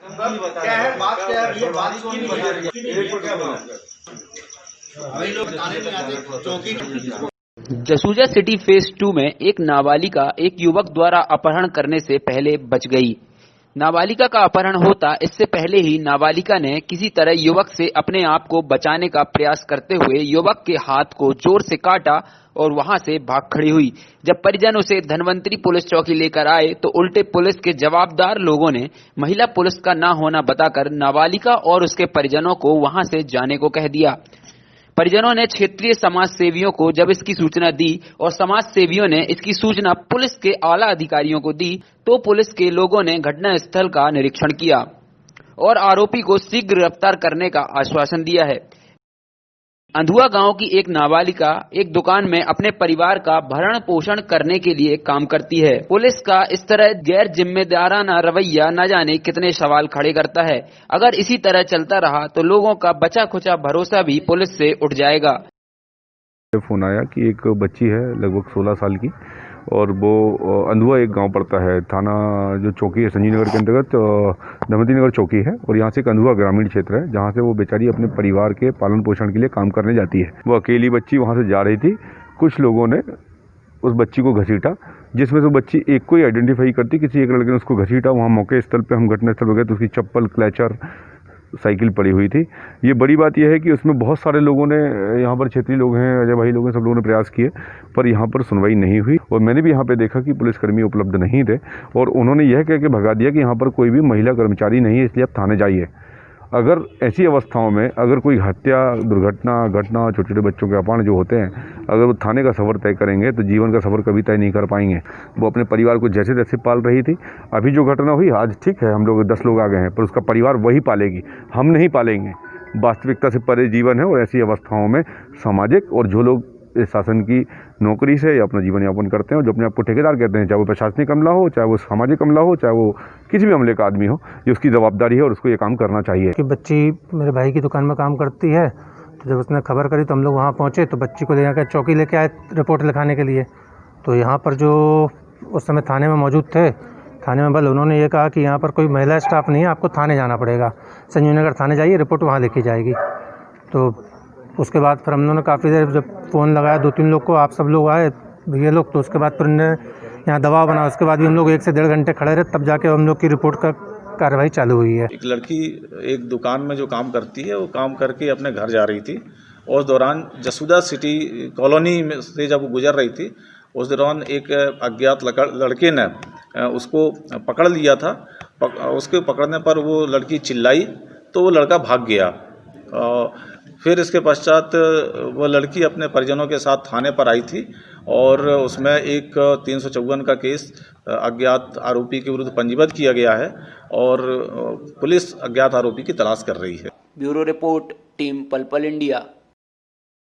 क्या है बात, क्या है ये बात क्यों नहीं बता रही है? क्या बना अभी लोग बताने में आते चौकी। जसूजा सिटी फेज 2 में एक नाबालिगा एक युवक द्वारा अपहरण करने से पहले बच गई। नाबालिगा का अपहरण होता इससे पहले ही नाबालिगा ने किसी तरह युवक से अपने आप को बचाने का प्रयास करते हुए युवक के हाथ को जोर से काटा और वहां से भाग खड़ी हुई। जब परिजन उसे धनवंतरी पुलिस चौकी लेकर आए तो उल्टे पुलिस के जवाबदार लोगों ने महिला पुलिस का ना होना बताकर नाबालिगा और उसके परिजनों को वहां से जाने को कह दिया। परिजनों ने क्षेत्रीय समाज सेवियों को जब इसकी सूचना दी और समाज सेवियों ने इसकी सूचना पुलिस के आला अधिकारियों को दी तो पुलिस के लोगों ने घटनास्थल का निरीक्षण किया और आरोपी को शीघ्र गिरफ्तार करने का आश्वासन दिया है। अंधुआ गांव की एक नाबालिगा एक दुकान में अपने परिवार का भरण पोषण करने के लिए काम करती है। पुलिस का इस तरह गैर जिम्मेदाराना रवैया न जाने कितने सवाल खड़े करता है। अगर इसी तरह चलता रहा तो लोगों का बचा खुचा भरोसा भी पुलिस से उठ जाएगा। फोन आया कि एक बच्ची है लगभग 16 साल की और वो अंधुआ एक गांव पड़ता है, थाना जो चौकी है संजीव नगर के अंतर्गत धनवंतरी नगर चौकी है और यहाँ से एक अंधुआ ग्रामीण क्षेत्र है जहाँ से वो बेचारी अपने परिवार के पालन पोषण के लिए काम करने जाती है। वो अकेली बच्ची वहाँ से जा रही थी। कुछ लोगों ने उस बच्ची को घसीटा, जिसमें से बच्ची एक को ही आइडेंटिफाई करती, किसी एक लड़के ने उसको घसीटा। वहाँ मौके स्थल पे हम घटनास्थल पर गए तो उसकी चप्पल, क्लचर, साइकिल पड़ी हुई थी। ये बड़ी बात यह है कि उसमें बहुत सारे लोगों ने, यहाँ पर क्षेत्रीय लोग हैं, अजय भाई लोग हैं, सब लोगों ने प्रयास किए पर यहाँ पर सुनवाई नहीं हुई और मैंने भी यहाँ पे देखा कि पुलिसकर्मी उपलब्ध नहीं थे और उन्होंने यह कह के भगा दिया कि यहाँ पर कोई भी महिला कर्मचारी नहीं है, इसलिए आप थाने जाइए। अगर ऐसी अवस्थाओं में अगर कोई हत्या, दुर्घटना, घटना, छोटे छोटे बच्चों के अपहरण जो होते हैं, अगर वो थाने का सफ़र तय करेंगे तो जीवन का सफ़र कभी तय नहीं कर पाएंगे। वो अपने परिवार को जैसे तैसे पाल रही थी। अभी जो घटना हुई आज ठीक है, हम लोग 10 लोग आ गए हैं पर उसका परिवार वही पालेगी, हम नहीं पालेंगे। वास्तविकता से परे जीवन है और ऐसी अवस्थाओं में सामाजिक और जो लोग इस शासन की नौकरी से अपना जीवन यापन करते हैं और जो अपने आप को ठेकेदार कहते हैं, चाहे वो प्रशासनिक अमला हो, चाहे वो सामाजिक अमला हो, चाहे वो किसी भी अमले का आदमी हो, ये उसकी जवाबदारी है और उसको ये काम करना चाहिए। कि बच्ची मेरे भाई की दुकान में काम करती है तो जब उसने खबर करी तो हम लोग वहाँ पहुँचे तो बच्ची को ले जाकर चौकी लेके आए रिपोर्ट लिखाने के लिए। तो यहाँ पर जो उस समय थाने में मौजूद थे, थाने में बल उन्होंने ये कहा कि यहाँ पर कोई महिला स्टाफ नहीं है, आपको थाने जाना पड़ेगा, संजीव नगर थाने जाइए, रिपोर्ट वहाँ लिखी जाएगी। तो उसके बाद फिर हम लोगों ने काफ़ी देर जब फ़ोन लगाया 2-3 लोग को, आप सब लोग आए भैया लोग, तो उसके बाद फिर यहाँ दबाव बना। उसके बाद भी हम लोग 1 से 1.5 घंटे खड़े रहे, तब जाके हम लोग की रिपोर्ट का कार्रवाई चालू हुई है। एक लड़की एक दुकान में जो काम करती है वो काम करके अपने घर जा रही थी और उस दौरान जसूदा सिटी कॉलोनी में से जब वो गुजर रही थी उस दौरान एक अज्ञात लड़के ने उसको पकड़ लिया था। उसके पकड़ने पर वो लड़की चिल्लाई तो वो लड़का भाग गया। फिर इसके पश्चात वो लड़की अपने परिजनों के साथ थाने पर आई थी और उसमें एक 354 का केस अज्ञात आरोपी के विरुद्ध पंजीबद्ध किया गया है और पुलिस अज्ञात आरोपी की तलाश कर रही है। ब्यूरो रिपोर्ट, टीम पल पल इंडिया।